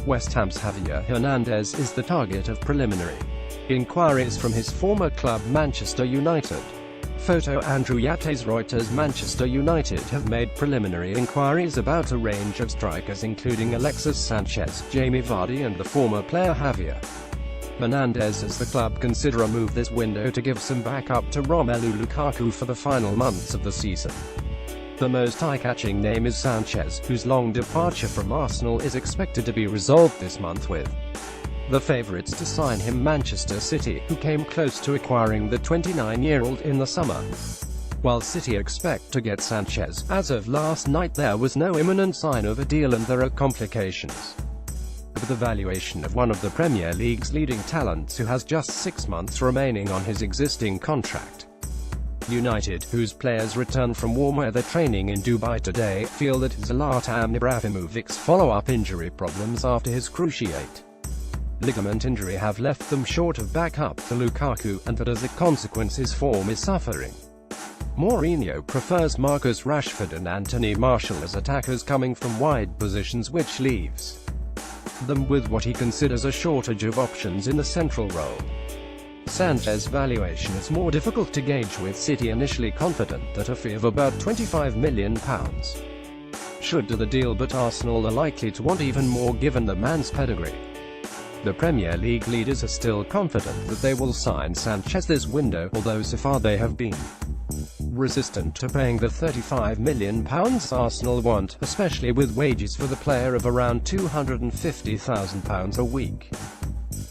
West Ham's Javier Hernandez is the target of preliminary inquiries from his former club Manchester United. Photo Andrew Yates Reuters. Manchester United have made preliminary inquiries about a range of strikers including Alexis Sanchez, Jamie Vardy and the former player Javier Hernandez, as the club consider a move this window to give some backup to Romelu Lukaku for the final months of the season. The most eye-catching name is Sanchez, whose long departure from Arsenal is expected to be resolved this month, with the favourites to sign him Manchester City, who came close to acquiring the 29-year-old in the summer. While City expect to get Sanchez, as of last night there was no imminent sign of a deal and there are complications with the valuation of one of the Premier League's leading talents who has just 6 months remaining on his existing contract. United, whose players return from warm weather training in Dubai today, feel that Zlatan Ibrahimovic's follow-up injury problems after his cruciate ligament injury have left them short of backup for Lukaku, and that as a consequence his form is suffering. Mourinho prefers Marcus Rashford and Anthony Martial as attackers coming from wide positions, which leaves them with what he considers a shortage of options in the central role. Sanchez's valuation is more difficult to gauge, with City initially confident that a fee of about £25 million should do the deal, but Arsenal are likely to want even more given the man's pedigree. The Premier League leaders are still confident that they will sign Sanchez this window, although so far they have been resistant to paying the £35 million Arsenal want, especially with wages for the player of around £250,000 a week.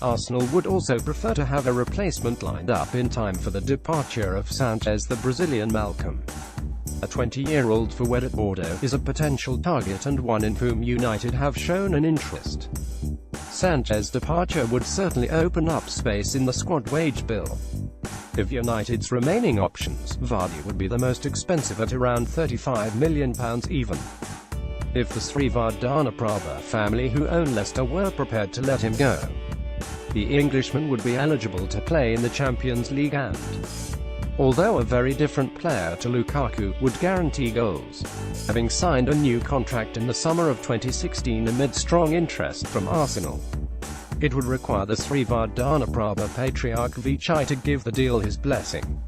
Arsenal would also prefer to have a replacement lined up in time for the departure of Sanchez. The Brazilian Malcolm, a 20-year-old forward Bordeaux, is a potential target and one in whom United have shown an interest. Sanchez's departure would certainly open up space in the squad wage bill. Of United's remaining options, Vardy would be the most expensive at around £35 million even. If the Srivardhanaprabha family, who own Leicester, were prepared to let him go, the Englishman would be eligible to play in the Champions League and, although a very different player to Lukaku, would guarantee goals. Having signed a new contract in the summer of 2016 amid strong interest from Arsenal, it would require the Srivardhanaprabha patriarch Vichai to give the deal his blessing.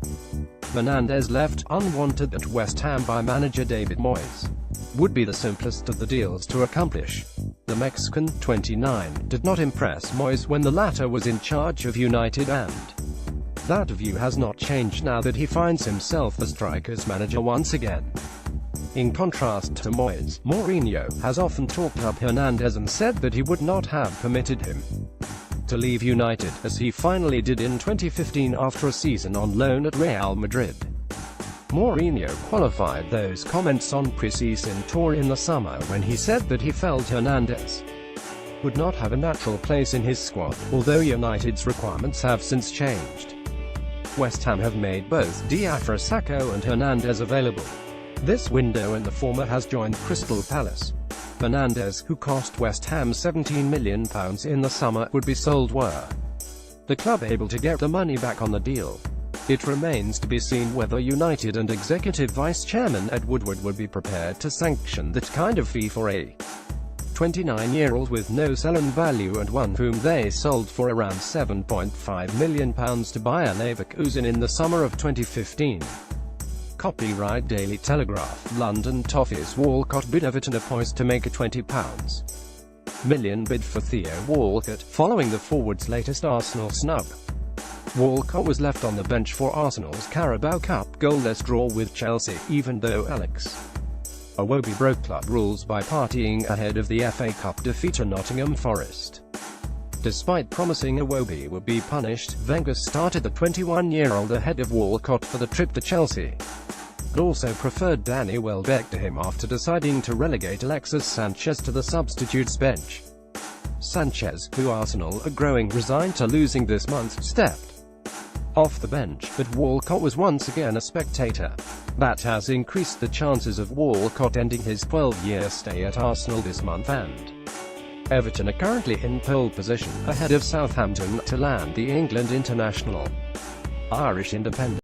Hernandez, left unwanted at West Ham by manager David Moyes, would be the simplest of the deals to accomplish. The Mexican, 29, did not impress Moyes when the latter was in charge of United, and that view has not changed now that he finds himself the strikers manager once again. In contrast to Moyes, Mourinho has often talked up Hernandez and said that he would not have permitted him to leave United, as he finally did in 2015 after a season on loan at Real Madrid. Mourinho qualified those comments on pre-season tour in the summer when he said that he felt Hernandez would not have a natural place in his squad, although United's requirements have since changed. West Ham have made both Diafra Sakho and Hernandez available this window, and the former has joined Crystal Palace. Hernandez, who cost West Ham £17 million in the summer, would be sold were the club able to get the money back on the deal. It remains to be seen whether United and Executive Vice Chairman Ed Woodward would be prepared to sanction that kind of fee for a 29-year-old with no sell-on value, and one whom they sold for around £7.5 million to Bayer Leverkusen in the summer of 2015. Copyright Daily Telegraph. London Toffees. Walcott bid Everton are poised to make a £20 million bid for Theo Walcott, following the forward's latest Arsenal snub. Walcott was left on the bench for Arsenal's Carabao Cup goalless draw with Chelsea, even though Alex Iwobi broke club rules by partying ahead of the FA Cup defeat to Nottingham Forest. Despite promising Iwobi would be punished, Wenger started the 21-year-old ahead of Walcott for the trip to Chelsea, but also preferred Danny Welbeck to him after deciding to relegate Alexis Sanchez to the substitutes bench. Sanchez, who Arsenal are growing resigned to losing this month, stepped off the bench, but Walcott was once again a spectator. That has increased the chances of Walcott ending his 12-year stay at Arsenal this month, and Everton are currently in pole position, ahead of Southampton, to land the England international. Irish Independent